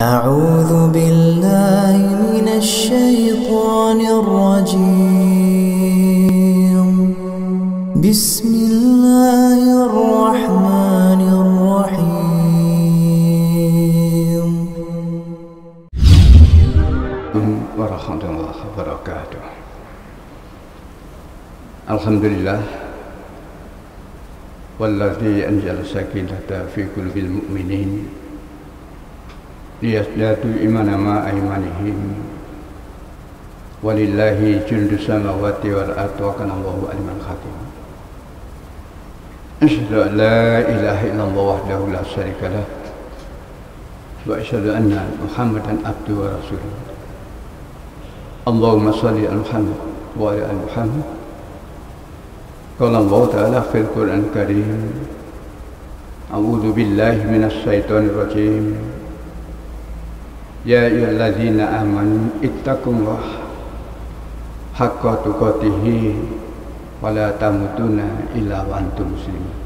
أعوذ بالله من الشيطان الرجيم بسم الله الرحمن الرحيم warahmatullahi wabarakatuh. Alhamdulillah walladzi anzala sakinata fi qulubil mu'minin liyazdadu imanan ma aymanihim walillahi jundus samawati wal ardi wa kana Allahu aliman hakim. Asyhadu an la ilaha illallah wahdahu la syarika lah wa asyhadu anna Muhammadan abduhu wa rasuluh. Allahumma salli ala Muhammad wa ala ali Muhammad. Qala Allah Ta'ala fil Qur'an Karim, A'udzu billahi minasy syaithanir rajim. Ya ayyuhalladzina amanu ittaqullaha haqqa tuqatih wa la tamutunna illa wa antum muslimun.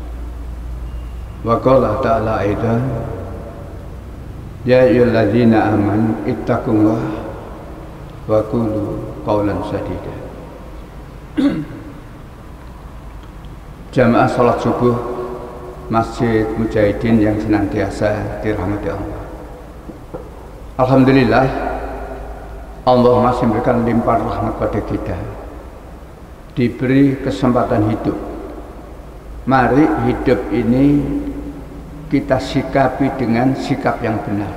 Wa qala ta'ala aidan, ya ayyuhalladzina amanu ittaqullaha wa qulu qawlan sadida. Jamaah salat subuh Masjid Mujahidin yang senantiasa dirahmati Allah. Alhamdulillah, Allah masih memberikan limpah rahmat pada kita, diberi kesempatan hidup. Mari hidup ini kita sikapi dengan sikap yang benar.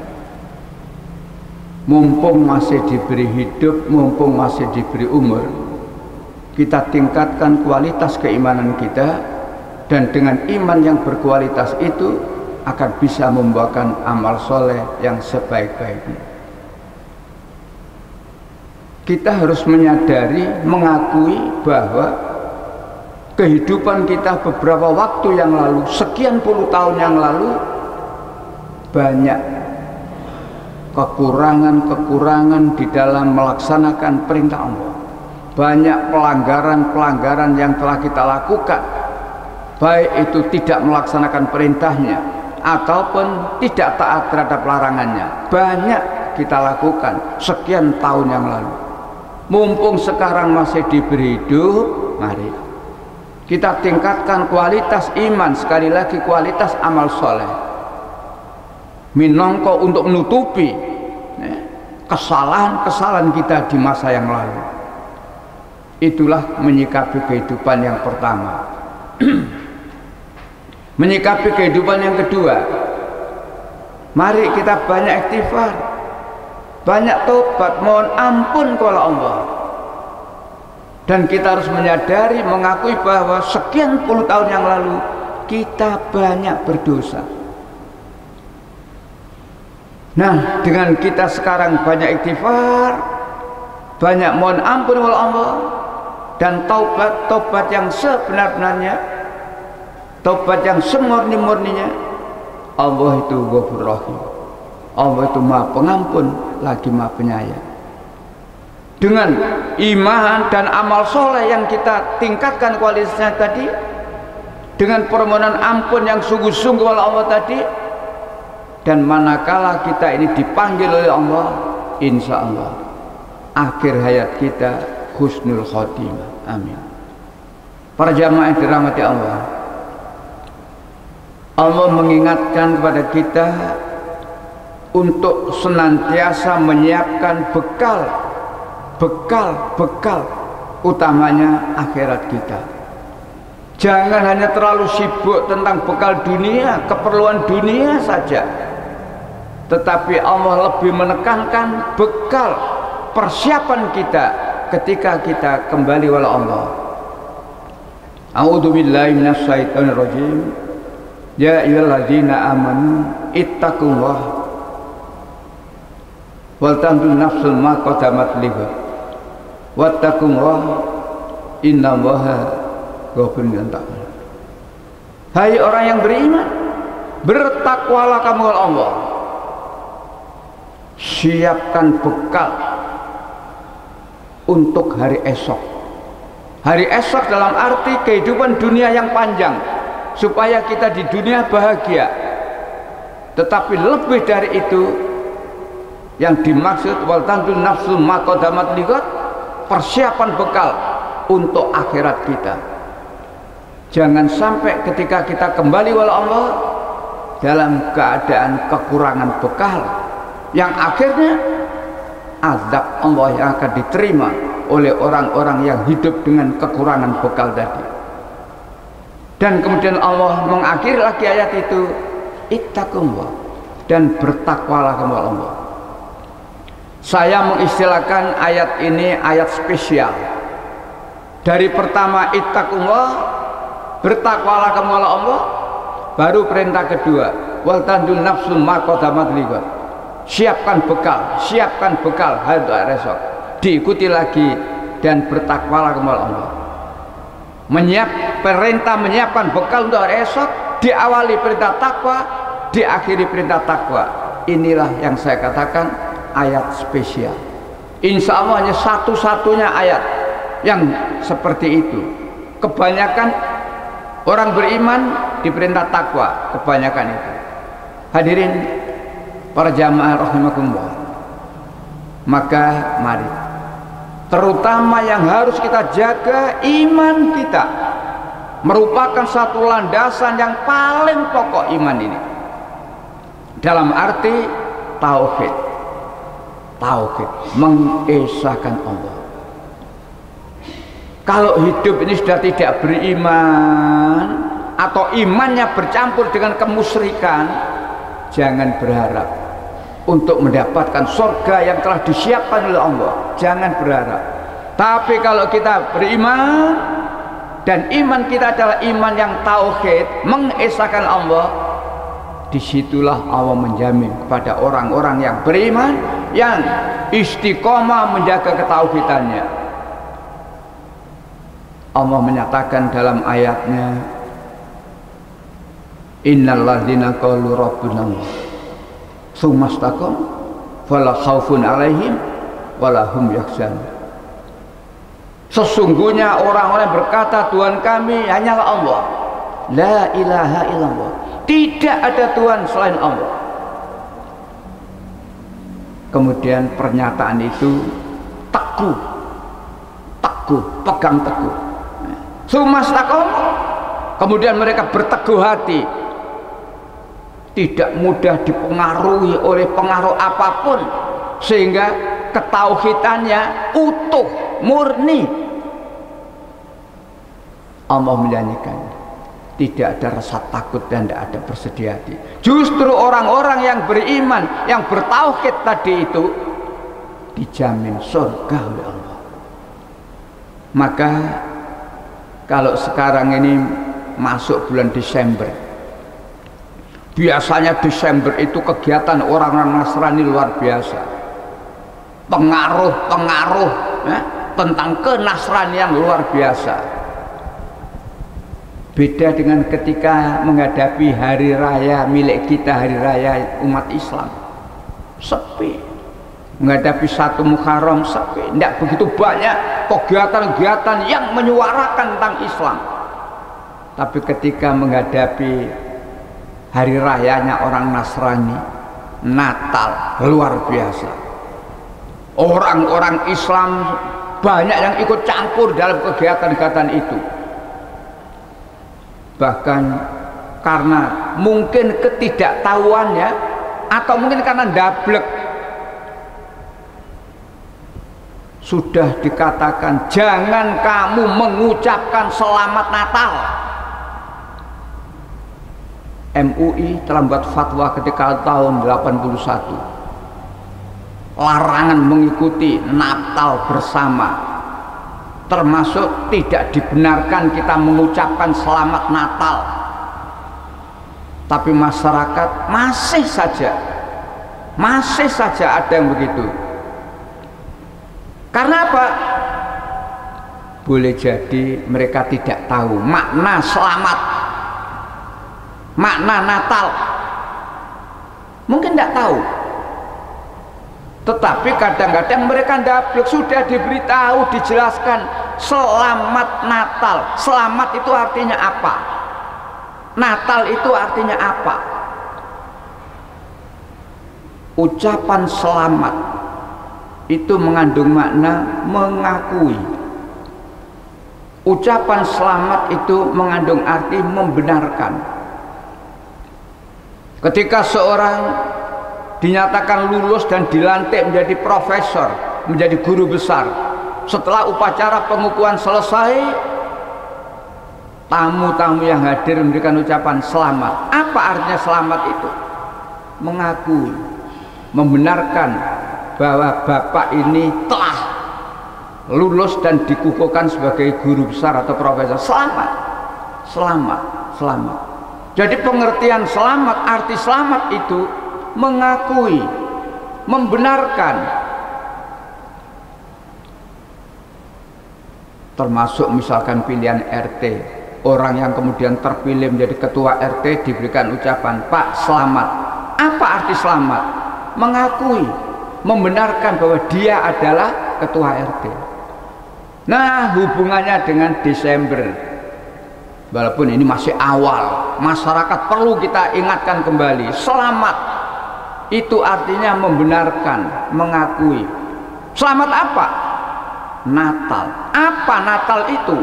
Mumpung masih diberi hidup, mumpung masih diberi umur, kita tingkatkan kualitas keimanan kita, dan dengan iman yang berkualitas itu akan bisa membawakan amal soleh yang sebaik-baiknya. Kita harus menyadari, mengakui bahwa kehidupan kita beberapa waktu yang lalu, sekian puluh tahun yang lalu, banyak kekurangan-kekurangan di dalam melaksanakan perintah Allah. Banyak pelanggaran-pelanggaran yang telah kita lakukan, baik itu tidak melaksanakan perintahnya ataupun tidak taat terhadap larangannya. Banyak kita lakukan sekian tahun yang lalu. Mumpung sekarang masih diberi hidup, mari kita tingkatkan kualitas iman, sekali lagi kualitas amal soleh, minangka untuk menutupi kesalahan-kesalahan kita di masa yang lalu. Itulah menyikapi kehidupan yang pertama. Menyikapi kehidupan yang kedua, mari kita banyak istighfar, banyak tobat, mohon ampun kepada Allah. Dan kita harus menyadari, mengakui bahwa sekian puluh tahun yang lalu kita banyak berdosa. Nah, dengan kita sekarang banyak istighfar, banyak mohon ampun kepada Allah, dan taubat yang sebenar-benarnya, taubat yang semurni-murninya, Allah itu Ghafur Rahim. Allah itu Maha Pengampun lagi Maha Penyayang. Dengan iman dan amal soleh yang kita tingkatkan kualitasnya tadi, dengan permohonan ampun yang sungguh-sungguh oleh Allah tadi, dan manakala kita ini dipanggil oleh Allah, insya Allah akhir hayat kita husnul khotimah. Amin. Para jamaah yang dirahmati Allah, Allah mengingatkan kepada kita untuk senantiasa menyiapkan bekal utamanya akhirat kita. Jangan hanya terlalu sibuk tentang bekal dunia, keperluan dunia saja, tetapi Allah lebih menekankan bekal persiapan kita ketika kita kembali kepada Allah. A'udzu billahi minasy syaithanir rajim. Ya ayyuhalladzina amanu ittaqullaha wal tanzur nafsun ma qaddamat lighad wattaqullaha innallaha ghafurun rahim. Hai orang yang beriman, bertakwalah kamu kepada Allah. Siapkan bekal untuk hari esok. Hari esok dalam arti kehidupan dunia yang panjang, supaya kita di dunia bahagia. Tetapi lebih dari itu, Yang dimaksud wal tanzur nafsun ma qaddamat lighad, persiapan bekal untuk akhirat kita. Jangan sampai ketika kita kembali wala Allah dalam keadaan kekurangan bekal, yang akhirnya azab Allah yang akan diterima oleh orang-orang yang hidup dengan kekurangan bekal tadi. Dan kemudian Allah mengakhiri lagi ayat itu, ittaqullah, dan bertakwalah kepada Allah. Saya mengistilahkan ayat ini ayat spesial. Dari pertama ittaqullah, bertakwalah kepada Allah, baru perintah kedua, wal tanzur nafsun ma qaddamat lighad, siapkan bekal hadza esok. Diikuti lagi, dan bertakwalah kepada Allah. Perintah menyiapkan bekal untuk hari esok, diawali perintah takwa, diakhiri perintah takwa. Inilah yang saya katakan ayat spesial. Insya Allah hanya satu-satunya ayat yang seperti itu. Kebanyakan orang beriman diperintah takwa, kebanyakan itu. Hadirin para jamaah rahimakumullah, maka mari, terutama yang harus kita jaga, iman kita merupakan satu landasan yang paling pokok iman ini, dalam arti tauhid, mengesahkan Allah. Kalau hidup ini sudah tidak beriman atau imannya bercampur dengan kemusyrikan, jangan berharap untuk mendapatkan surga yang telah disiapkan oleh Allah. Jangan berharap. Tapi kalau kita beriman, dan iman kita adalah iman yang tauhid, mengesahkan Allah, disitulah Allah menjamin kepada orang-orang yang beriman, yang istiqomah menjaga ketauhidannya. Allah menyatakan dalam ayatnya, innal ladzina qalu rabbuna Allah tsumma istaqamu fala khaufun 'alaihim wala hum yahzanun. Sesungguhnya orang-orang berkata Tuhan kami hanyalah Allah, la ilaha illallah, tidak ada Tuhan selain Allah. Kemudian pernyataan itu teguh, pegang teguh. Tsumma istaqamu, kemudian mereka berteguh hati, tidak mudah dipengaruhi oleh pengaruh apapun, sehingga ketauhidannya utuh, murni. Allah menyanyikan, tidak ada rasa takut dan tidak ada bersedih hati. Justru orang-orang yang beriman, yang bertauhid tadi itu dijamin surga oleh Allah. Maka kalau sekarang ini masuk bulan Desember, biasanya Desember itu kegiatan orang-orang Nasrani luar biasa. Pengaruh tentang kenasranian luar biasa. Beda dengan ketika menghadapi hari raya milik kita, hari raya umat Islam, sepi. Menghadapi 1 Muharram sepi, tidak begitu banyak kegiatan-kegiatan yang menyuarakan tentang Islam. Tapi ketika menghadapi hari rayanya orang Nasrani, Natal, luar biasa. Orang-orang Islam banyak yang ikut campur dalam kegiatan-kegiatan itu. Bahkan karena mungkin ketidaktahuannya, atau mungkin karena ndablek, sudah dikatakan jangan kamu mengucapkan selamat Natal. MUI telah membuat fatwa ketika tahun 81, larangan mengikuti Natal bersama, termasuk tidak dibenarkan kita mengucapkan selamat Natal. Tapi masyarakat masih saja ada yang begitu. Karena apa? Boleh jadi mereka tidak tahu makna selamat, makna Natal, mungkin tidak tahu. Tetapi kadang-kadang mereka ndablek, sudah diberitahu, dijelaskan selamat Natal. Selamat itu artinya apa? Natal itu artinya apa? ucapan selamat itu mengandung makna mengakui. Ucapan selamat itu mengandung arti membenarkan. Ketika seorang dinyatakan lulus dan dilantik menjadi profesor, menjadi guru besar, setelah upacara pengukuhan selesai, tamu-tamu yang hadir memberikan ucapan selamat. Apa artinya selamat itu? Mengakui, membenarkan bahwa bapak ini telah lulus dan dikukuhkan sebagai guru besar atau profesor. Selamat, selamat, selamat. Jadi pengertian selamat, arti selamat itu mengakui, membenarkan. Termasuk misalkan pilihan RT, orang yang kemudian terpilih menjadi ketua RT diberikan ucapan, Pak selamat. Apa arti selamat? Mengakui, membenarkan bahwa dia adalah ketua RT. Nah, hubungannya dengan Desember, walaupun ini masih awal, masyarakat perlu kita ingatkan kembali, selamat itu artinya membenarkan, mengakui. Selamat apa? Natal. Apa Natal itu?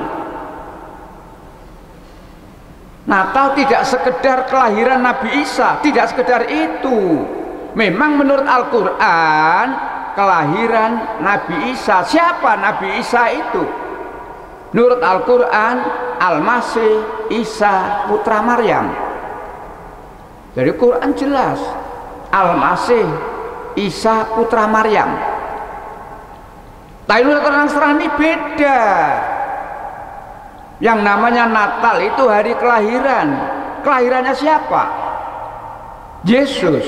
Natal tidak sekedar kelahiran Nabi Isa, tidak sekedar itu. Memang menurut Al-Quran kelahiran Nabi Isa. Siapa Nabi Isa itu? Menurut Al-Quran, Al-Masih Isa putra Maryam. Dari Quran jelas, Al-Masih Isa putra Maryam. Tapi menurut orang Nasrani beda. Yang namanya Natal itu hari kelahiran. Kelahirannya siapa? Yesus.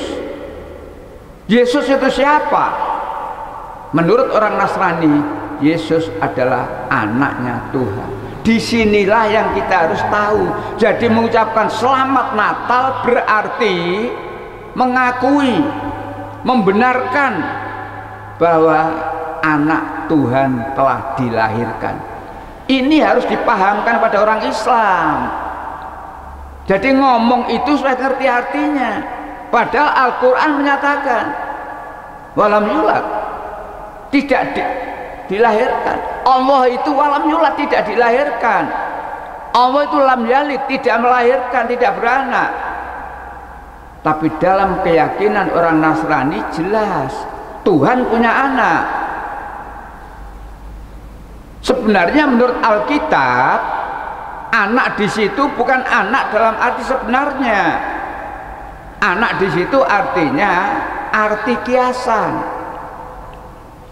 Yesus itu siapa? Menurut orang Nasrani, Yesus adalah anaknya Tuhan. Disinilah yang kita harus tahu. Jadi mengucapkan selamat Natal berarti mengakui, membenarkan bahwa anak Tuhan telah dilahirkan. Ini harus dipahamkan pada orang Islam. Jadi ngomong itu supaya ngerti artinya. Padahal Al-Quran menyatakan walam yulad, tidak dilahirkan. Allah itu walam yulad, tidak dilahirkan. Allah itu lam yalid, tidak melahirkan, tidak beranak. Tapi dalam keyakinan orang Nasrani jelas Tuhan punya anak. Sebenarnya menurut Alkitab, anak di situ bukan anak dalam arti sebenarnya. Anak di situ artinya arti kiasan.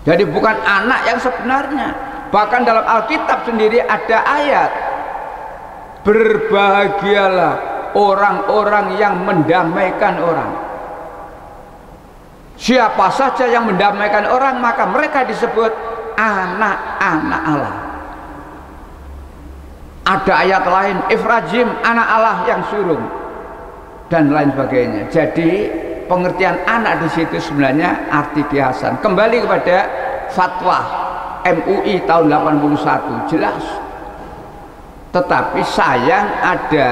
Jadi bukan anak yang sebenarnya. Bahkan dalam Alkitab sendiri ada ayat, berbahagialah orang-orang yang mendamaikan orang. Siapa saja yang mendamaikan orang, maka mereka disebut anak-anak Allah. Ada ayat lain, Ifrajim, anak Allah yang sulung, dan lain sebagainya. Jadi pengertian anak di situ sebenarnya arti kiasan. Kembali kepada fatwa MUI tahun 81 jelas. Tetapi sayang ada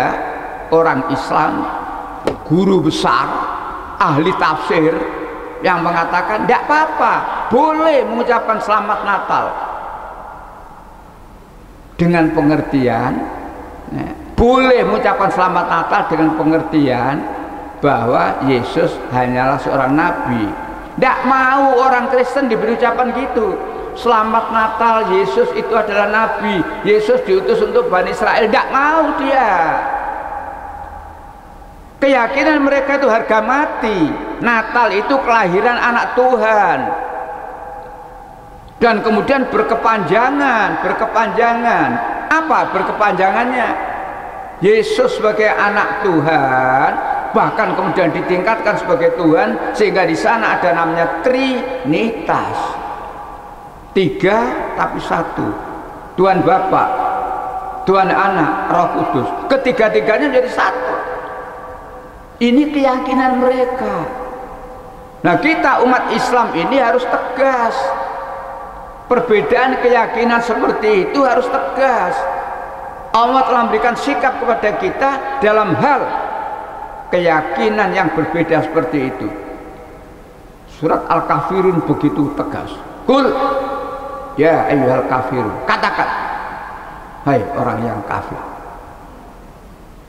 orang Islam, guru besar, ahli tafsir yang mengatakan tidak apa-apa, boleh mengucapkan selamat Natal dengan pengertian, boleh mengucapkan selamat Natal dengan pengertian bahwa Yesus hanyalah seorang nabi. Tidak mau orang Kristen diberi ucapan gitu, selamat Natal, Yesus itu adalah nabi, Yesus diutus untuk Bani Israel. Tidak mau dia. Keyakinan mereka itu harga mati. Natal itu kelahiran anak Tuhan. Dan kemudian berkepanjangan. Apa berkepanjangannya? Yesus sebagai anak Tuhan, bahkan kemudian ditingkatkan sebagai Tuhan, sehingga di sana ada namanya Trinitas. 3 tapi 1. Tuhan Bapa, Tuhan Anak, Roh Kudus. Ketiga-tiganya menjadi satu. Ini keyakinan mereka. Nah, kita umat Islam ini harus tegas. Perbedaan keyakinan seperti itu harus tegas. Allah telah memberikan sikap kepada kita dalam hal keyakinan yang berbeda seperti itu. surat Al-Kafirun begitu tegas. Qul ya ayyuhal kafirun, katakan hai orang yang kafir,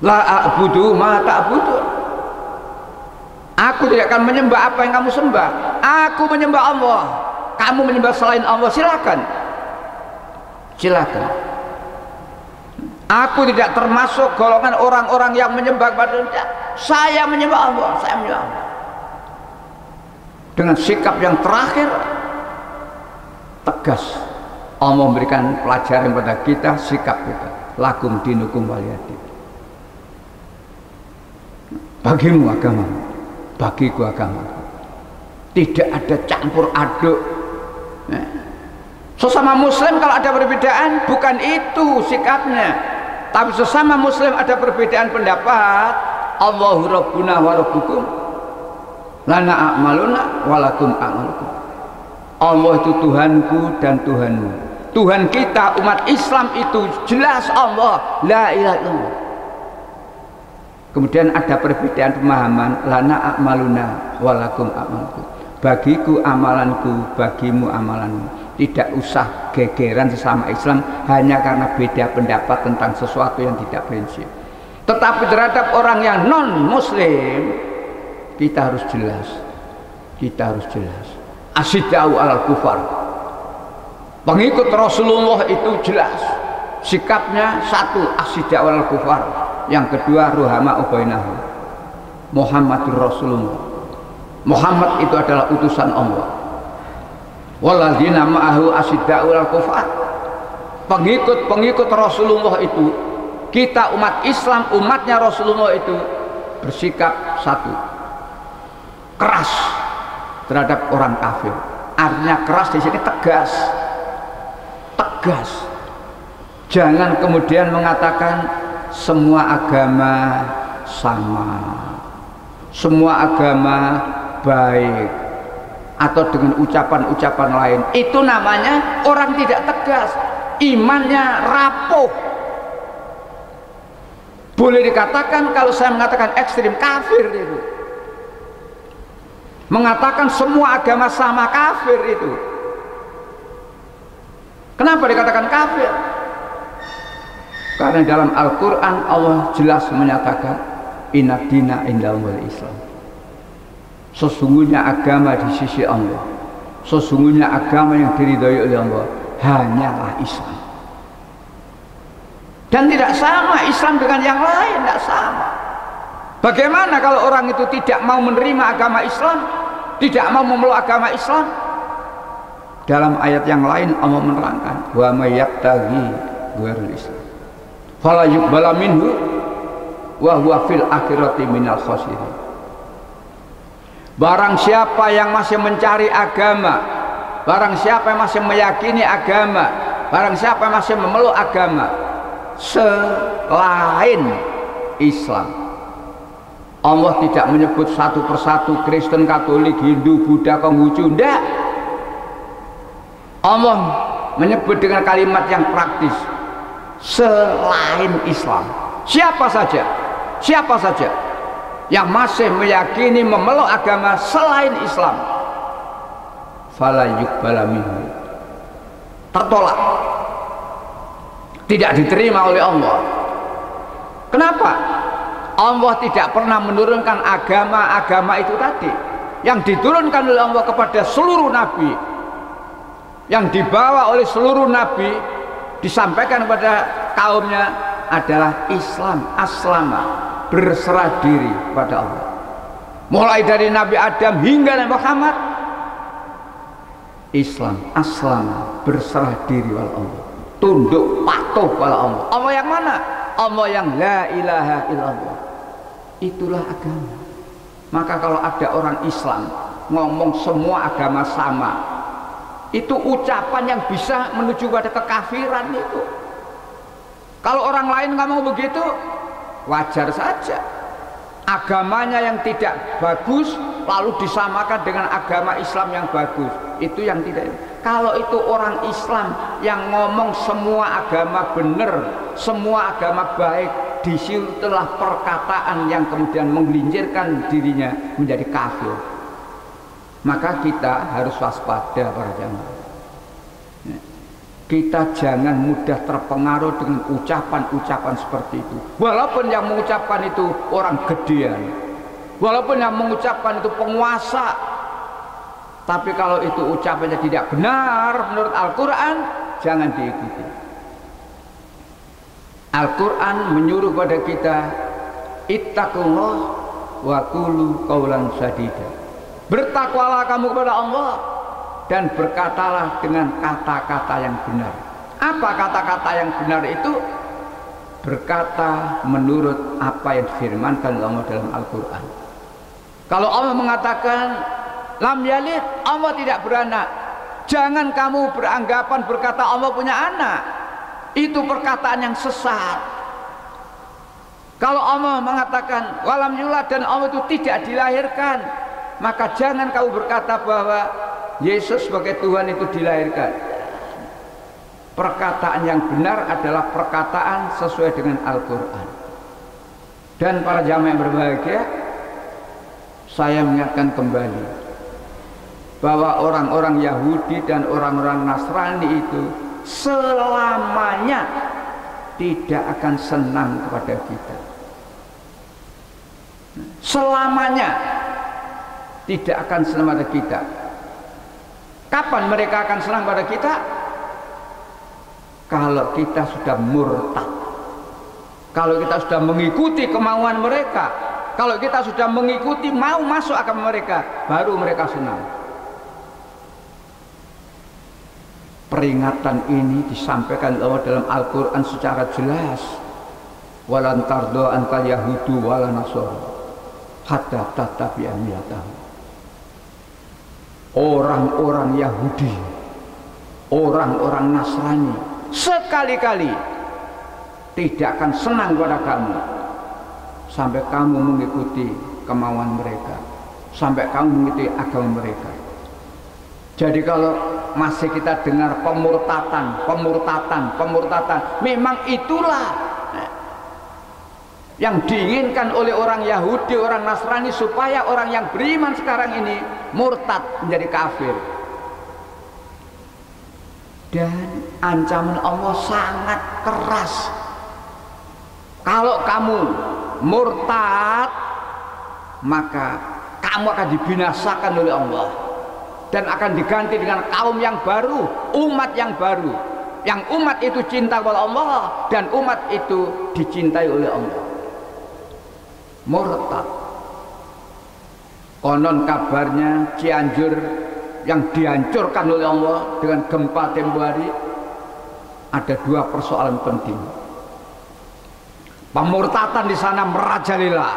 la a'budu ma ta'budun, aku tidak akan menyembah apa yang kamu sembah. Aku menyembah Allah, kamu menyembah selain Allah, silakan. Silakan. Aku tidak termasuk golongan orang-orang yang menyembah kepada Allah. Saya menyembah Allah, saya menyembah Allah. Dengan sikap yang terakhir tegas, Allah memberikan pelajaran kepada kita, sikap kita. Lakum dinukum waliyadin. Bagimu agama, bagiku agama. Tidak ada campur aduk. Sesama muslim kalau ada perbedaan, bukan itu sikapnya. Tapi sesama muslim ada perbedaan pendapat, Allahu Rabbuna wa Rabbukum, lana a'maluna walakum a'malukum. Allah itu Tuhanku dan Tuhanmu. Tuhan kita umat Islam itu jelas Allah, la ilaha illallah. Kemudian ada perbedaan pemahaman, lana a'maluna walakum a'malukum. Bagiku amalanku, bagimu amalanmu. Tidak usah gegeran sesama Islam hanya karena beda pendapat tentang sesuatu yang tidak prinsip. Tetapi terhadap orang yang non muslim kita harus jelas. Kita harus jelas. Asyidau alal kufar. Pengikut Rasulullah itu jelas. Sikapnya satu, asyidau alal kufar. Yang kedua, ruhama ubainahum. Muhammadur Rasulullah. Muhammad itu adalah utusan Allah. Walladzina ma'ahu asyidau alal kufar. Pengikut Rasulullah itu, kita umat Islam, umatnya Rasulullah itu bersikap satu, keras terhadap orang kafir. Artinya keras di sini tegas, tegas. Jangan kemudian mengatakan semua agama sama, semua agama baik, atau dengan ucapan-ucapan lain. Itu namanya orang tidak tegas, imannya rapuh. Boleh dikatakan kalau saya mengatakan ekstrim, kafir itu. Mengatakan semua agama sama, kafir itu. Kenapa dikatakan kafir? Karena dalam Al-Quran Allah jelas menyatakan inna dina indallahil Islam. Sesungguhnya agama di sisi Allah, sesungguhnya agama yang diridhai oleh Allah hanyalah Islam. Dan tidak sama Islam dengan yang lain, tidak sama. Bagaimana kalau orang itu tidak mau menerima agama Islam, tidak mau memeluk agama Islam? Dalam ayat yang lain Allah menerangkan, wa may yabtaghi ghairul Islam fala yuqbala minhu wa huwa fil akhirati minal khasirin. Barang siapa yang masih mencari agama, barang siapa yang masih meyakini agama, barang siapa yang masih memeluk agama selain Islam, Allah tidak menyebut satu persatu Kristen, Katolik, Hindu, Buddha, Konghucu, tidak. Allah menyebut dengan kalimat yang praktis, selain Islam. Siapa saja, siapa saja yang masih meyakini memeluk agama selain Islam, fala yuqbala minhu, tertolak, tidak diterima oleh Allah. Kenapa? Allah tidak pernah menurunkan agama-agama itu tadi yang diturunkan oleh Allah kepada seluruh nabi, yang dibawa oleh seluruh nabi, disampaikan kepada kaumnya adalah Islam, aslama, berserah diri pada Allah. Mulai dari Nabi Adam hingga Nabi Muhammad, Islam, aslama, berserah diri pada Allah, tunduk patuh pada Allah. Allah yang mana? Allah yang la ilaha illallah. Itulah agama. Maka kalau ada orang Islam ngomong semua agama sama, itu ucapan yang bisa menuju pada kekafiran itu. Kalau orang lain ngomong begitu, wajar saja. Agamanya yang tidak bagus lalu disamakan dengan agama Islam yang bagus, itu yang tidak. Kalau itu orang Islam yang ngomong semua agama benar, semua agama baik, disitulah perkataan yang kemudian menggelincirkan dirinya menjadi kafir. Maka kita harus waspada para jamaah. Kita jangan mudah terpengaruh dengan ucapan-ucapan seperti itu. Walaupun yang mengucapkan itu orang gedean, walaupun yang mengucapkan itu penguasa, tapi kalau itu ucapannya tidak benar menurut Al-Quran, jangan diikuti. Al-Quran menyuruh pada kita, ittaqullah wa qulu qawlan sadida. Bertakwalah kamu kepada Allah dan berkatalah dengan kata-kata yang benar. Apa kata-kata yang benar itu? Berkata menurut apa yang difirmankan Allah dalam Al-Quran. Kalau Allah mengatakan lam yalid, Allah tidak beranak, jangan kamu beranggapan berkata Allah punya anak. Itu perkataan yang sesat. Kalau Allah mengatakan walam yulad dan Allah itu tidak dilahirkan, maka jangan kamu berkata bahwa Yesus sebagai Tuhan itu dilahirkan. Perkataan yang benar adalah perkataan sesuai dengan Al-Quran. Dan para jamaah yang berbahagia, saya mengingatkan kembali bahwa orang-orang Yahudi dan orang-orang Nasrani itu selamanya tidak akan senang kepada kita. Selamanya tidak akan senang pada kita. Kapan mereka akan senang pada kita? Kalau kita sudah murtad, kalau kita sudah mengikuti kemauan mereka, kalau kita sudah mengikuti mau masuk agama mereka, baru mereka senang. Peringatan ini disampaikan Allah dalam Al-Quran secara jelas. Walan tardo antal yahudu wala nasara hatta tattabi'a millatahum. Orang-orang Yahudi, orang-orang Nasrani sekali-kali tidak akan senang pada kamu sampai kamu mengikuti kemauan mereka, sampai kamu mengikuti agama mereka. Jadi kalau masih kita dengar pemurtatan, memang itulah yang diinginkan oleh orang Yahudi, orang Nasrani, supaya orang yang beriman sekarang ini murtad, menjadi kafir. Dan ancaman Allah sangat keras. Kalau kamu murtad, maka kamu akan dibinasakan oleh Allah dan akan diganti dengan kaum yang baru, umat yang baru, yang umat itu cinta kepada Allah dan umat itu dicintai oleh Allah. Murtad. Konon kabarnya Cianjur yang dihancurkan oleh Allah dengan gempa tempo hari, ada dua persoalan penting. Pemurtatan di sana merajalela.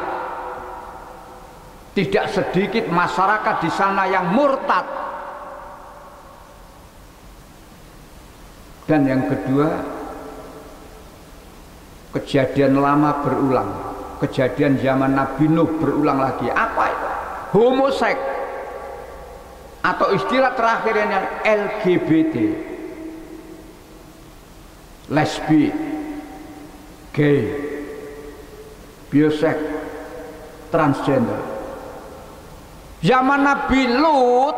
Tidak sedikit masyarakat di sana yang murtad. Dan yang kedua, kejadian lama berulang. Kejadian zaman Nabi Nuh berulang lagi. Apa itu? Homoseks, atau istilah terakhirnya LGBT, lesbi, gay, bioseks, transgender. Zaman Nabi Lut,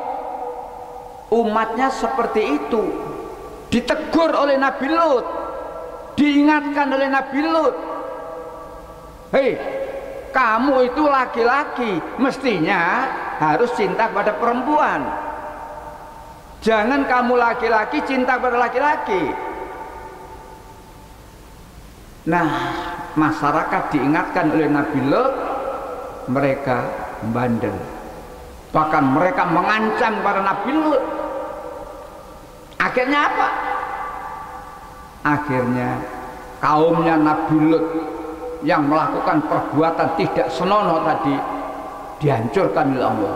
umatnya seperti itu, ditegur oleh Nabi Lut, diingatkan oleh Nabi Lut. Hei, kamu itu laki-laki, mestinya harus cinta pada perempuan. Jangan kamu laki-laki cinta pada laki-laki. Nah, masyarakat diingatkan oleh Nabi Lut, mereka bandel. Bahkan mereka mengancam para Nabi Lut. Akhirnya apa? Akhirnya kaumnya Nabi Lut yang melakukan perbuatan tidak senonoh tadi dihancurkan oleh Allah.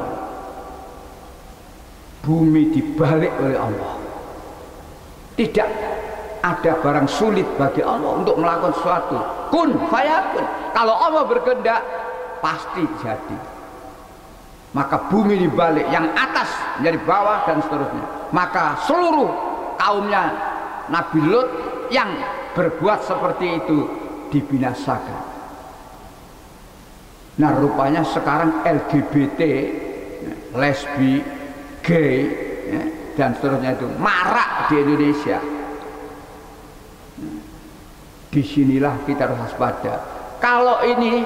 Bumi dibalik oleh Allah. Tidak ada barang sulit bagi Allah untuk melakukan sesuatu. Kun fayakun. Kalau Allah berkehendak pasti jadi. Maka bumi dibalik, yang atas menjadi bawah dan seterusnya. Maka seluruh kaumnya Nabi Lut yang berbuat seperti itu dibinasakan. Nah, rupanya sekarang LGBT, lesbi, gay, ya, dan seterusnya itu marak di Indonesia. Disinilah kita harus waspada. Kalau ini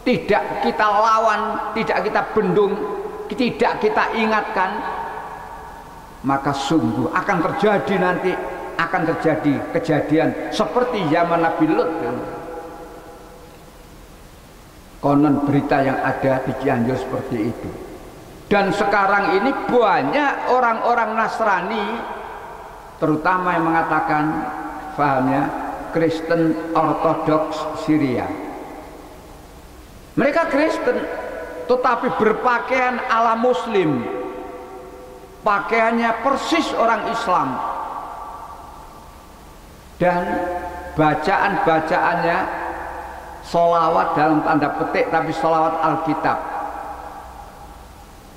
tidak kita lawan, tidak kita bendung, tidak kita ingatkan, maka sungguh akan terjadi nanti, akan terjadi kejadian seperti zaman Nabi Lut. Konon berita yang ada di Cianjur seperti itu. Dan sekarang ini banyak orang-orang Nasrani, terutama yang mengatakan fahamnya Kristen Ortodoks Syria. Mereka Kristen tetapi berpakaian ala Muslim, pakaiannya persis orang Islam, dan bacaan-bacaannya sholawat dalam tanda petik tapi sholawat Alkitab.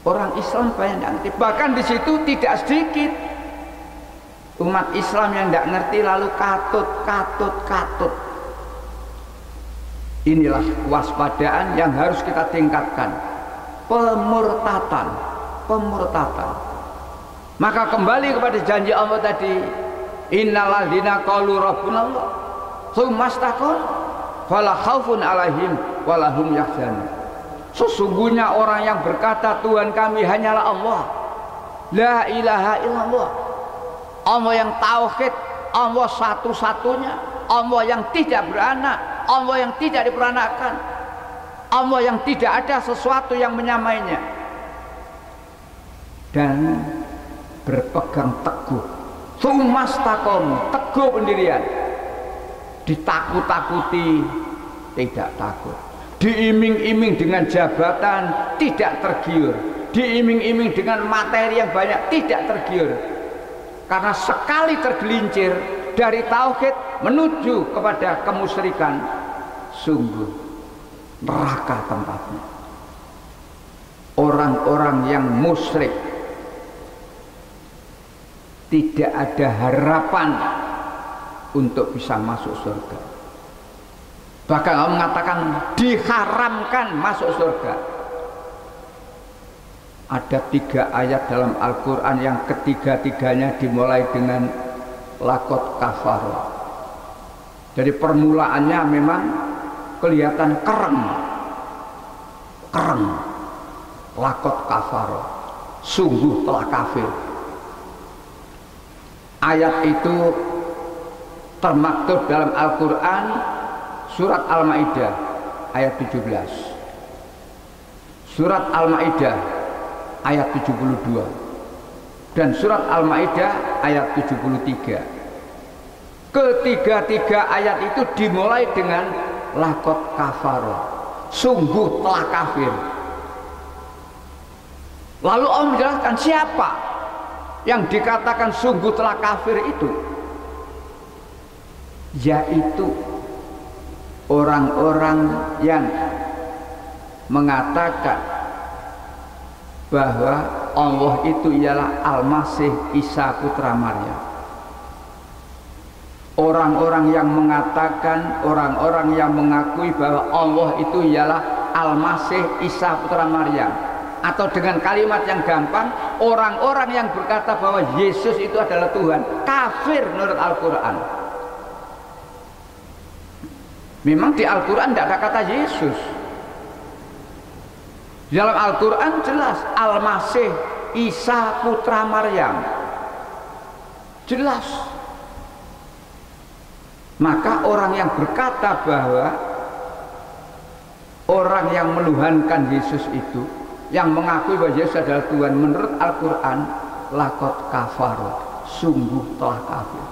Orang Islam banyak yang ngerti, bahkan di situ tidak sedikit umat Islam yang tidak ngerti lalu katut. Inilah kewaspadaan yang harus kita tingkatkan. Pemurtatan. Maka kembali kepada janji Allah tadi, innalladzina qalu rabbunallah tsumma istaqamu fala khaufun 'alaihim wala hum yahzanun. Sesungguhnya orang yang berkata Tuhan kami hanyalah Allah, la ilaha illallah, Allah yang tauhid, Allah satu-satunya, Allah yang tidak beranak, Allah yang tidak diperanakan, Allah yang tidak ada sesuatu yang menyamainya, dan berpegang teguh, tsumastaqamu, teguh pendirian, ditakut-takuti tidak takut, diiming-iming dengan jabatan tidak tergiur, diiming-iming dengan materi yang banyak tidak tergiur, karena sekali tergelincir dari tauhid menuju kepada kemusyrikan, sungguh neraka tempatnya. Orang-orang yang musyrik tidak ada harapan untuk bisa masuk surga. Bahkan Allah mengatakan diharamkan masuk surga. Ada 3 ayat dalam Al-Quran yang ketiga-tiganya dimulai dengan lakot kafaro. Jadi permulaannya memang kelihatan kereng, lakot kafaro, sungguh telah kafir. Ayat itu termaktub dalam Al-Quran surat Al-Maidah ayat 17, surat Al-Maidah ayat 72, dan surat Al-Maidah ayat 73. Ketiga-tiga ayat itu dimulai dengan lakot kafaro, sungguh telah kafir. Lalu Allah menjelaskan siapa yang dikatakan sungguh telah kafir itu, yaitu orang-orang yang mengatakan bahwa Allah itu ialah Al-Masih Isa putra Maryam. Orang-orang yang mengatakan, orang-orang yang mengakui bahwa Allah itu ialah Al-Masih Isa putra Maryam, atau dengan kalimat yang gampang, orang-orang yang berkata bahwa Yesus itu adalah Tuhan, kafir menurut Al-Quran. Memang di Al-Quran tidak ada kata Yesus. Di dalam Al-Quran jelas Al-Masih Isa putra Maryam, jelas. Maka orang yang berkata bahwa orang yang menuhankan Yesus itu, yang mengakui bahwa Yesus adalah Tuhan, menurut Al-Quran lakot kafaro, sungguh telah kafir.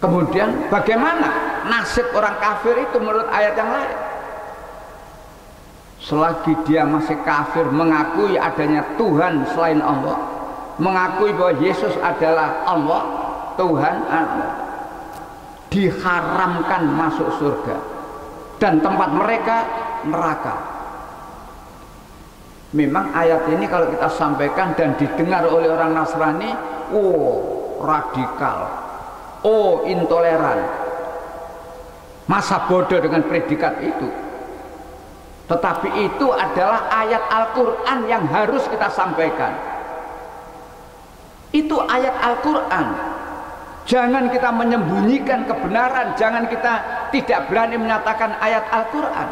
Kemudian bagaimana nasib orang kafir itu menurut ayat yang lain? Selagi dia masih kafir, mengakui adanya Tuhan selain Allah, mengakui bahwa Yesus adalah Allah, Tuhan, diharamkan masuk surga, dan tempat mereka neraka. Memang ayat ini kalau kita sampaikan dan didengar oleh orang Nasrani, oh radikal, oh intoleran, masa bodoh dengan predikat itu. Tetapi itu adalah ayat Al-Quran yang harus kita sampaikan. Itu ayat Al-Quran. Jangan kita menyembunyikan kebenaran, jangan kita tidak berani menyatakan ayat Al-Quran.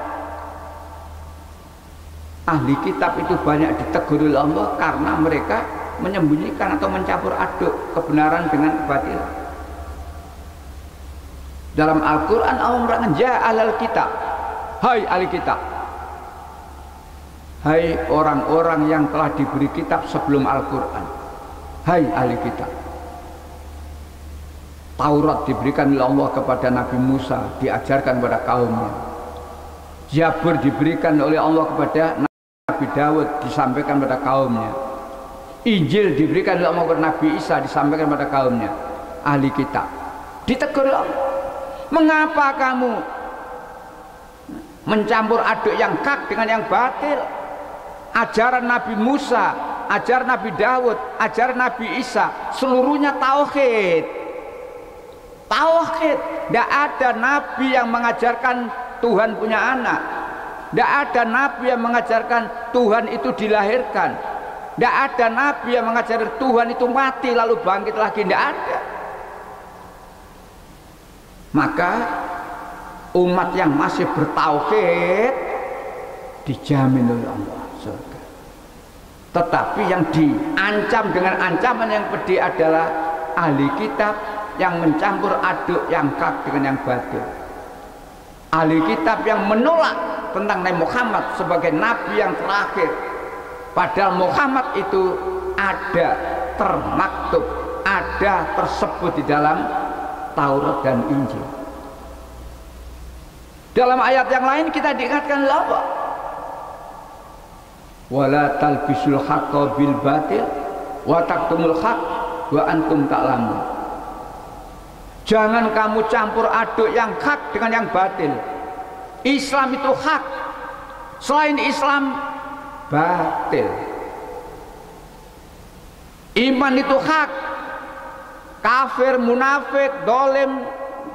Ahli kitab itu banyak ditegur oleh Allah karena mereka menyembunyikan atau mencampur aduk kebenaran dengan kebatilan. Dalam Al-Quran Allah mengatakan ya ahlal kitab, hai ahli kitab, hai orang-orang yang telah diberi kitab sebelum Al-Quran, hai ahli kitab. Taurat diberikan oleh Allah kepada Nabi Musa, diajarkan kepada kaumnya. Zabur diberikan oleh Allah kepada Nabi Dawud, disampaikan kepada kaumnya. Injil diberikan oleh Allah kepada Nabi Isa, disampaikan kepada kaumnya. Ahli kitab ditegur Allah, mengapa kamu mencampur aduk yang hak dengan yang batil? Ajaran Nabi Musa, ajaran Nabi Dawud, ajaran Nabi Isa, seluruhnya tauhid. Tauhid. Tidak ada nabi yang mengajarkan Tuhan punya anak. Tidak ada nabi yang mengajarkan Tuhan itu dilahirkan. Tidak ada nabi yang mengajarkan Tuhan itu mati lalu bangkit lagi. Tidak ada. Maka umat yang masih bertauhid dijamin oleh Allah surga. Tetapi yang diancam dengan ancaman yang pedih adalah ahli kitab yang mencampur aduk yang hak dengan yang batil. Ahli kitab yang menolak tentang Nabi Muhammad sebagai nabi yang terakhir, padahal Muhammad itu ada termaktub, ada tersebut di dalam Taurat dan Injil. Dalam ayat yang lain kita diingatkan apa? Wala talbisul haqqa bil batil wa taktumul haqq wa antum ta'lamun. Jangan kamu campur aduk yang hak dengan yang batil. Islam itu hak, selain Islam batil. Iman itu hak, kafir, munafik, dolim,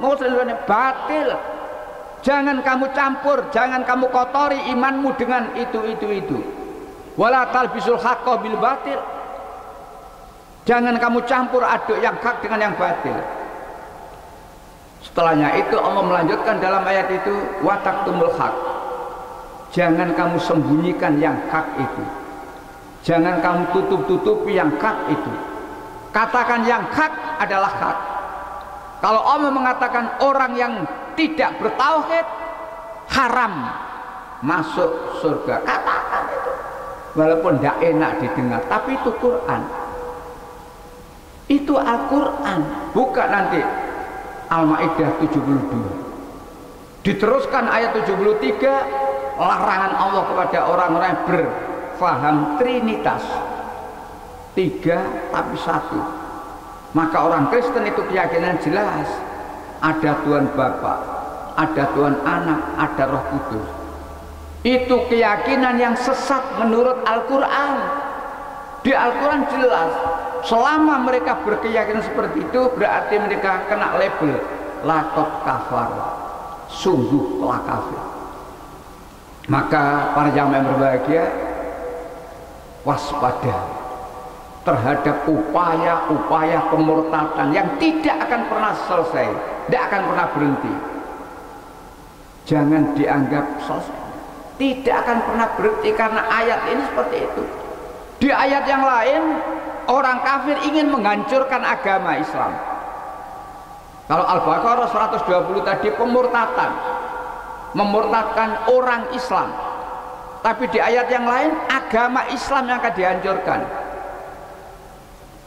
muslim batil. Jangan kamu campur, jangan kamu kotori imanmu dengan itu. Wala talbisul haqqa bil batil. Jangan kamu campur aduk yang hak dengan yang batil. Setelahnya itu Allah melanjutkan dalam ayat itu wataktumul haq. Jangan kamu sembunyikan yang hak itu. Jangan kamu tutup-tutupi yang hak itu. Katakan yang hak adalah hak. Kalau Allah mengatakan orang yang tidak bertauhid haram masuk surga, katakan itu. Walaupun tidak enak didengar, tapi itu Quran. Itu Al-Quran, bukan nanti Al-Maidah 72. Diteruskan ayat 73, larangan Allah kepada orang-orang yang berfaham Trinitas, 3 tapi 1. Maka orang Kristen itu keyakinan jelas, ada Tuhan Bapa, ada Tuhan Anak, ada Roh Kudus. Itu keyakinan yang sesat menurut Al-Quran. Di Al-Quran jelas, selama mereka berkeyakinan seperti itu berarti mereka kena label lakot kafar, sungguh telah kafir. Maka para jamaah yang berbahagia, waspada terhadap upaya-upaya pemurtadan yang tidak akan pernah selesai, tidak akan pernah berhenti. Jangan dianggap selesai, tidak akan pernah berhenti, karena ayat ini seperti itu. Di ayat yang lain orang kafir ingin menghancurkan agama Islam. Kalau Al-Baqarah 120 tadi pemurtatan, memurtadkan orang Islam. Tapi di ayat yang lain agama Islam yang akan dihancurkan.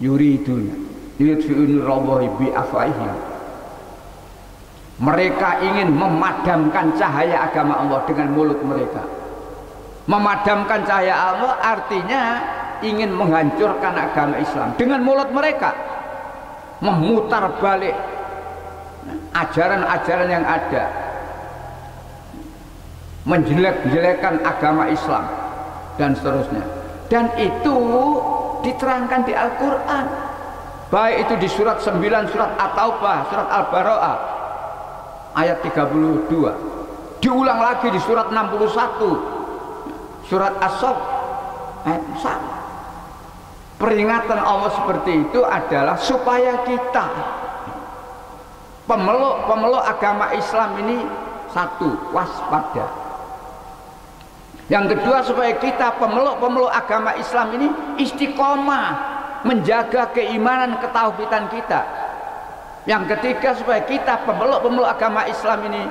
Yuridun yudfi'u nurallahi bi afwahihim. Mereka ingin memadamkan cahaya agama Allah dengan mulut mereka. Memadamkan cahaya Allah artinya ingin menghancurkan agama Islam dengan mulut mereka, memutar balik ajaran-ajaran yang ada, menjelek-jelekan agama Islam dan seterusnya. Dan itu diterangkan di Al-Quran, baik itu di surat 9, surat At-Taubah, surat Al-Bara'ah ayat 32, diulang lagi di surat 61 surat As-Saff ayat sama. Peringatan Allah seperti itu adalah supaya kita pemeluk agama Islam ini satu, waspada. Yang kedua, supaya kita pemeluk agama Islam ini istiqomah menjaga keimanan ketauhidan kita. Yang ketiga, supaya kita pemeluk agama Islam ini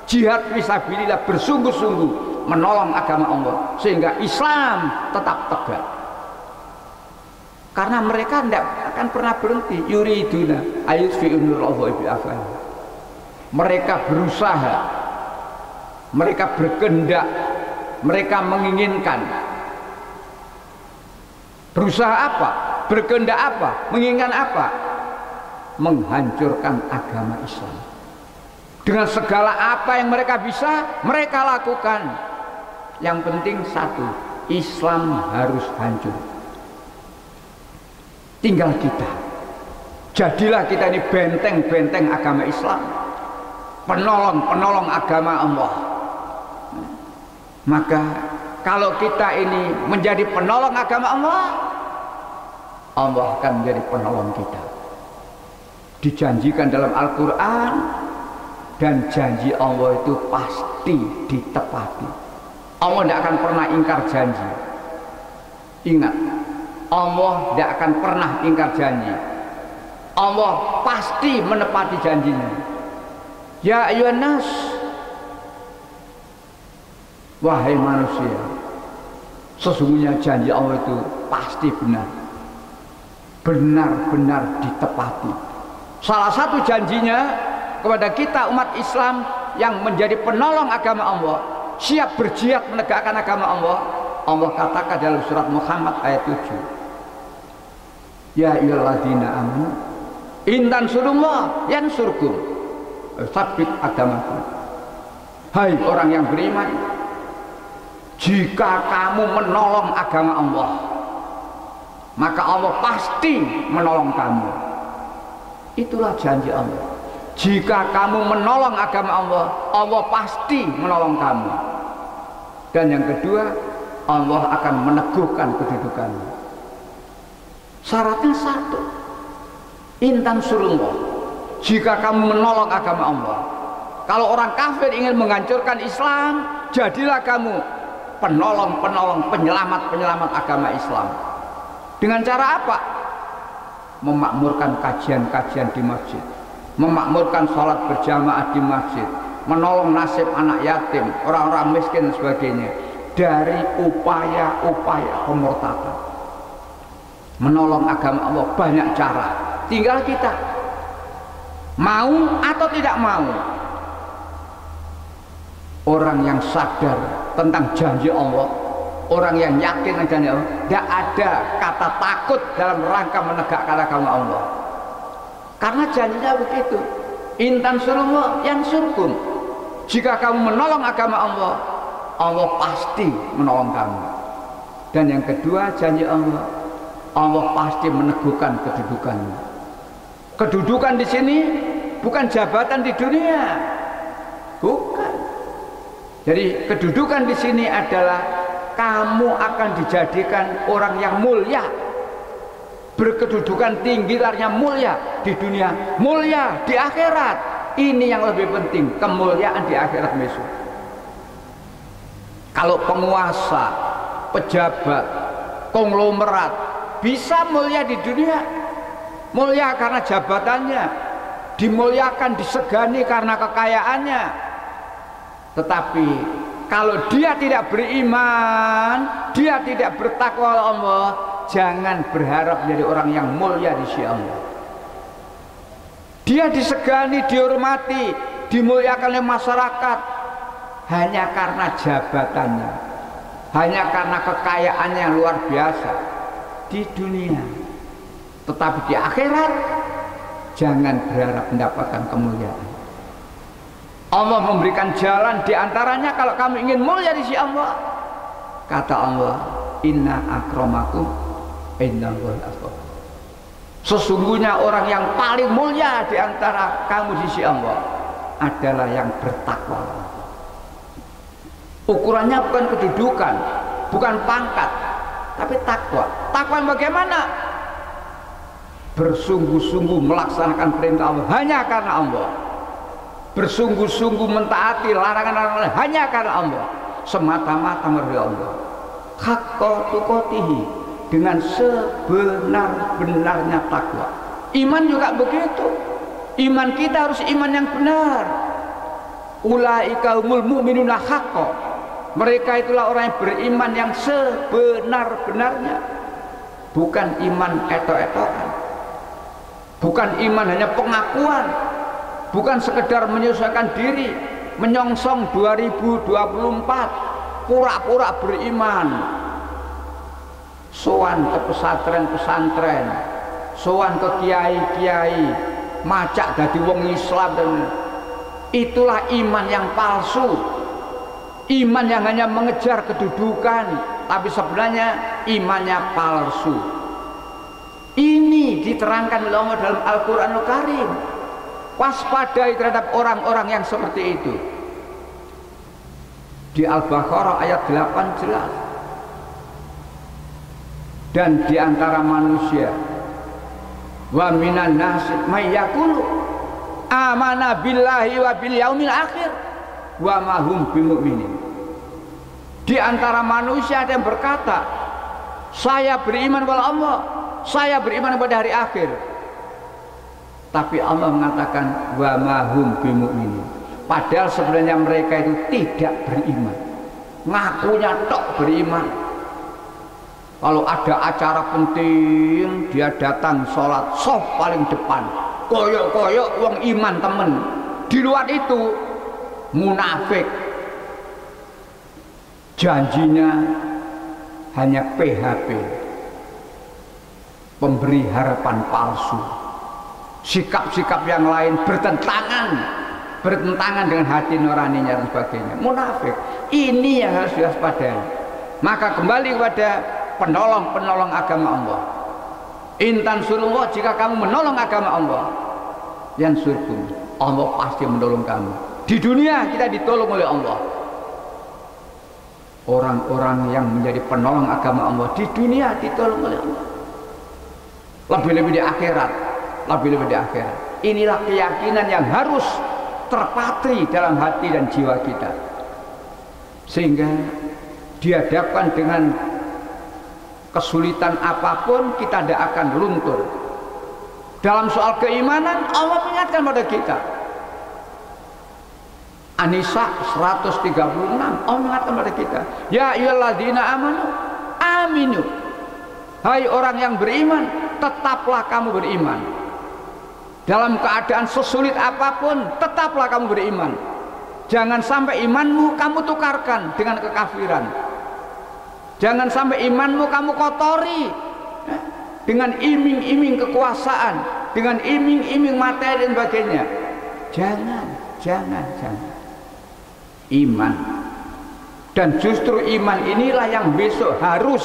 jihad fisabilillah, bersungguh-sungguh menolong agama Allah sehingga Islam tetap tegak. Karena mereka tidak akan pernah berhenti. Yuriduna ayutfi'u nurallahi bi'afwahihim. Mereka berusaha, mereka berkehendak, mereka menginginkan. Berusaha apa? Berkehendak apa? Menginginkan apa? Menghancurkan agama Islam. Dengan segala apa yang mereka bisa, mereka lakukan. Yang penting satu, Islam harus hancur. Tinggal kita. Jadilah kita ini benteng-benteng agama Islam, penolong agama Allah. Maka kalau kita ini menjadi penolong agama Allah, Allah akan menjadi penolong kita. Dijanjikan dalam Al-Quran, dan janji Allah itu pasti ditepati. Allah tidak akan pernah ingkar janji. Ingat, Allah tidak akan pernah ingkar janji. Allah pasti menepati janjinya. Ya ayyuhan nas, wahai manusia, sesungguhnya janji Allah itu pasti benar, benar-benar ditepati. Salah satu janjinya kepada kita umat Islam yang menjadi penolong agama Allah, siap berjihad menegakkan agama Allah. Allah katakan dalam surat Muhammad ayat 7, ya ayyuhalladzina amanu in tansurullah yansurkum, sabit agamakum. Hai orang yang beriman, jika kamu menolong agama Allah, maka Allah pasti menolong kamu. Itulah janji Allah. Jika kamu menolong agama Allah, Allah pasti menolong kamu. Dan yang kedua, Allah akan meneguhkan kedudukanmu. Syaratnya satu, intan surullah. Jika kamu menolong agama Allah. Kalau orang kafir ingin menghancurkan Islam, jadilah kamu penolong, penyelamat agama Islam. Dengan cara apa? Memakmurkan kajian-kajian di masjid, memakmurkan sholat berjamaah di masjid, menolong nasib anak yatim, orang-orang miskin dan sebagainya. Dari upaya-upaya pemurtadan, menolong agama Allah banyak cara. Tinggal kita mau atau tidak mau. Orang yang sadar tentang janji Allah, orang yang yakin dengan janji Allah, tidak ada kata takut dalam rangka menegakkan agama Allah. Karena janjinya begitu, intan surullah yang surkum. Jika kamu menolong agama Allah, Allah pasti menolong kamu. Dan yang kedua, janji Allah, Allah pasti meneguhkan kedudukanmu. Kedudukan di sini bukan jabatan di dunia, bukan. Jadi kedudukan di sini adalah kamu akan dijadikan orang yang mulia, berkedudukan tinggi, artinya mulia di dunia, mulia di akhirat. Ini yang lebih penting, kemuliaan di akhirat besok. Kalau penguasa, pejabat, konglomerat bisa mulia di dunia, mulia karena jabatannya, dimuliakan, disegani karena kekayaannya. Tetapi kalau dia tidak beriman, dia tidak bertakwa Allah, jangan berharap menjadi orang yang mulia di sisi Allah. Dia disegani, dihormati, dimuliakan oleh masyarakat hanya karena jabatannya, hanya karena kekayaannya yang luar biasa di dunia. Tetapi di akhirat jangan berharap mendapatkan kemuliaan. Allah memberikan jalan, diantaranya kalau kamu ingin mulia di sisi Allah, kata Allah, inna akramakum indallahi atqakum. Sesungguhnya orang yang paling mulia di antara kamu di sisi Allah adalah yang bertakwa. Ukurannya bukan kedudukan, bukan pangkat, tapi takwa. Takwa bagaimana? Bersungguh-sungguh melaksanakan perintah Allah hanya karena Allah, bersungguh-sungguh mentaati larangan-larangan hanya karena Allah, semata-mata meridhoi Allah. Haqqa tuqatihi, dengan sebenar-benarnya takwa. Iman juga begitu. Iman kita harus iman yang benar. Ulaika humul mu'minuna haqqo, mereka itulah orang yang beriman yang sebenar-benarnya, bukan iman etok-etokan, bukan iman hanya pengakuan, bukan sekedar menyesuaikan diri, menyongsong 2024 pura-pura beriman, sowan ke pesantren-pesantren, sowan ke kiai-kiai, macak dadi wong Islam, dan itulah iman yang palsu, iman yang hanya mengejar kedudukan, tapi sebenarnya imannya palsu. Ini diterangkan oleh Allah dalam Al-Quranul Karim. Waspadai terhadap orang-orang yang seperti itu. Di Al-Baqarah ayat 8 jelas. Dan di antara manusia, wa minan nasi may yaqulu amana billahi wa bil yaumil akhir wa ma hum bimu'minin. Di antara manusia ada yang berkata, saya beriman kepada Allah, saya beriman kepada hari akhir, tapi Allah mengatakan wa ma hum bimu'minin, padahal sebenarnya mereka itu tidak beriman, ngakunya tok beriman. Kalau ada acara penting, dia datang sholat sof paling depan, koyok-koyok wong iman temen. Di luar itu munafik, janjinya hanya PHP, pemberi harapan palsu. Sikap-sikap yang lain bertentangan dengan hati nuraninya dan sebagainya. Munafik. Ini yang harus diwaspadai. Maka kembali kepada penolong-penolong agama Allah. Intan surullah, jika kamu menolong agama Allah, yang surkum, Allah pasti menolong kamu. Di dunia kita ditolong oleh Allah. Orang-orang yang menjadi penolong agama Allah di dunia ditolong oleh Allah. Lebih-lebih di akhirat, lebih-lebih di akhirat. Inilah keyakinan yang harus terpatri dalam hati dan jiwa kita, sehingga dihadapkan dengan kesulitan apapun kita tidak akan luntur. Dalam soal keimanan Allah mengingatkan pada kita. An-Nisa 136 Allah mengingatkan pada kita, ya ayyuhalladzina amanu aminu, hai orang yang beriman, tetaplah kamu beriman. Dalam keadaan sesulit apapun tetaplah kamu beriman. Jangan sampai imanmu kamu tukarkan dengan kekafiran. Jangan sampai imanmu kamu kotori dengan iming-iming kekuasaan, dengan iming-iming materi dan sebagainya. Jangan. Iman. Dan justru iman inilah yang besok harus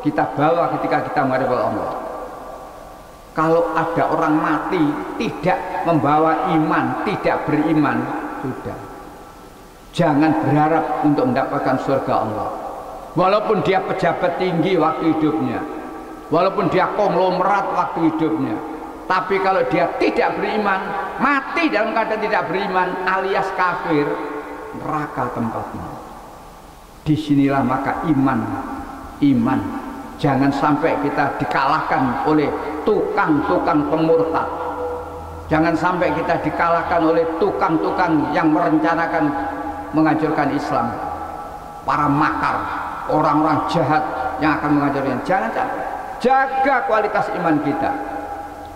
kita bawa ketika kita menghadap Allah. Kalau ada orang mati tidak membawa iman, tidak beriman, sudah. Jangan berharap untuk mendapatkan surga Allah. Walaupun dia pejabat tinggi waktu hidupnya, walaupun dia konglomerat waktu hidupnya, tapi kalau dia tidak beriman, mati dalam keadaan tidak beriman alias kafir, neraka tempatnya. Disinilah maka iman. Jangan sampai kita dikalahkan oleh tukang-tukang pemurtad. Jangan sampai kita dikalahkan oleh tukang-tukang yang merencanakan menghancurkan Islam, para makar, orang-orang jahat yang akan menghancurkan. Jangan sampai. Jaga kualitas iman kita,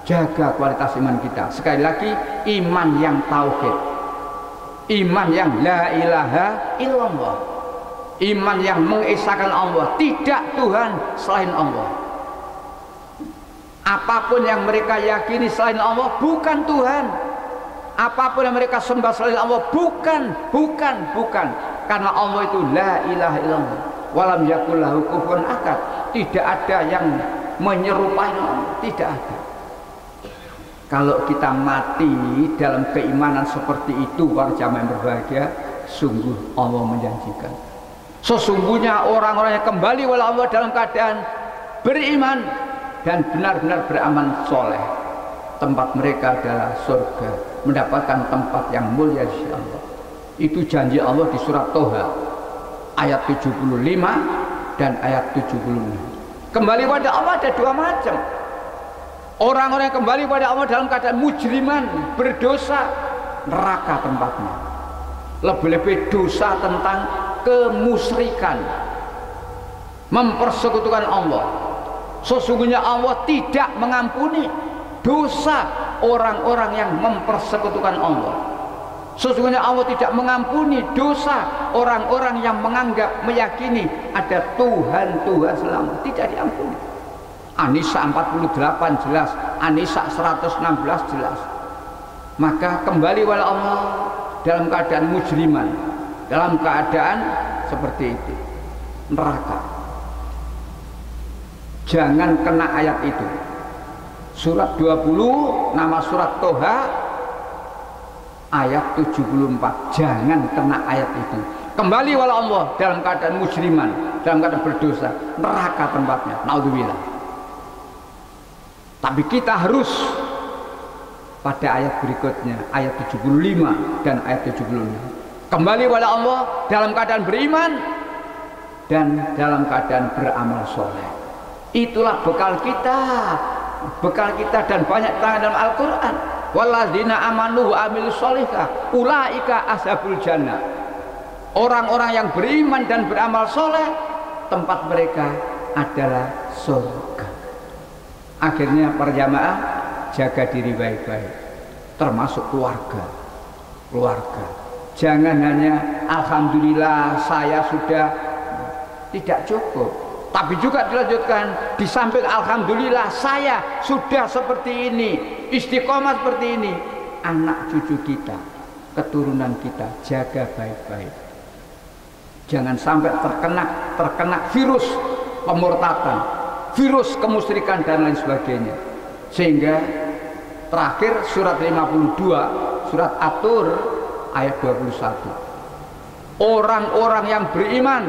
jaga kualitas iman kita. Sekali lagi, iman yang tauhid, iman yang la ilaha illallah, iman yang mengesahkan Allah, tidak Tuhan selain Allah. Apapun yang mereka yakini selain Allah bukan Tuhan. Apapun yang mereka sembah selain Allah bukan. Karena Allah itu la ilaha illallah, walam yakul lahu kufuwan ahad. Tidak ada yang menyerupai Allah, tidak ada. Kalau kita mati dalam keimanan seperti itu, para jamaah yang berbahagia, sungguh Allah menjanjikan Sesungguhnya orang-orang yang kembali kepada Allah dalam keadaan beriman dan benar-benar beramal soleh, tempat mereka adalah surga, mendapatkan tempat yang mulia di sisi Allah. Itu janji Allah di surat Toha ayat 75 dan ayat 76. Kembali pada Allah ada dua macam. Orang-orang yang kembali pada Allah dalam keadaan mujriman, berdosa, neraka tempatnya. Lebih-lebih dosa tentang kemusyrikan, mempersekutukan Allah. Sesungguhnya Allah tidak mengampuni dosa orang-orang yang mempersekutukan Allah. Sesungguhnya Allah tidak mengampuni dosa orang-orang yang menganggap, meyakini ada Tuhan-Tuhan selamat. Tidak diampuni. An-Nisa 48 jelas, An-Nisa 116 jelas. Maka kembali kepada Allah dalam keadaan mujriman, dalam keadaan seperti itu, neraka. Jangan kena ayat itu. Surat 20 nama surat Toha ayat 74. Jangan kena ayat itu. Kembali kepada Allah dalam keadaan mujriman, dalam keadaan berdosa, neraka tempatnya. Naudzubillah. Tapi kita harus pada ayat berikutnya, ayat 75 dan ayat 76. Kembali kepada Allah dalam keadaan beriman dan dalam keadaan beramal soleh. Itulah bekal kita dan banyak tangan dalam Al-Quran. Walladzina amanu wa amilus sholihah ulaika ashabul jannah. Orang-orang yang beriman dan beramal soleh, tempat mereka adalah surga. Akhirnya para jamaah, jaga diri baik-baik, termasuk keluarga. Jangan hanya alhamdulillah saya sudah, tidak cukup. Tapi juga dilanjutkan, di samping alhamdulillah saya sudah seperti ini, istiqomah seperti ini, anak cucu kita, keturunan kita, jaga baik-baik. Jangan sampai terkena virus pemurtadan, virus kemusyrikan dan lain sebagainya. Sehingga terakhir surat 52, surat At-Tur ayat 21. Orang-orang yang beriman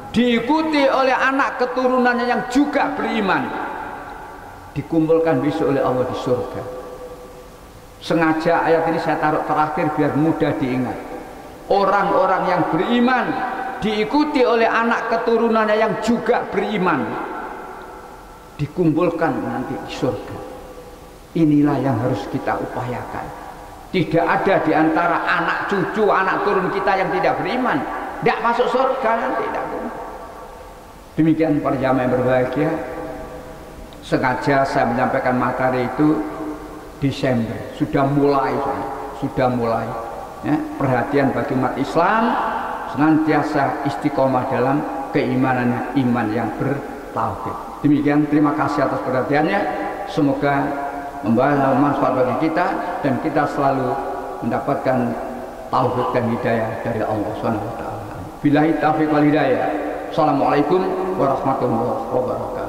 diikuti oleh anak keturunannya yang juga beriman, dikumpulkan besok oleh Allah di surga. Sengaja ayat ini saya taruh terakhir biar mudah diingat. Orang-orang yang beriman diikuti oleh anak keturunannya yang juga beriman, dikumpulkan nanti di surga. Inilah yang harus kita upayakan. Tidak ada di antara anak cucu, anak turun kita yang tidak beriman, tidak masuk surga nanti, tidak. Demikian para jamaah yang berbahagia, sengaja saya menyampaikan materi itu Desember, sudah mulai ya, perhatian bagi umat Islam senantiasa istiqomah dalam keimanannya, iman yang bertauhid. Demikian, terima kasih atas perhatiannya, semoga membawa manfaat bagi kita dan kita selalu mendapatkan tauhid dan hidayah dari Allah Subhanahu wa taala. Billahi taufiq wal hidayah. Assalamualaikum warahmatullahi wabarakatuh.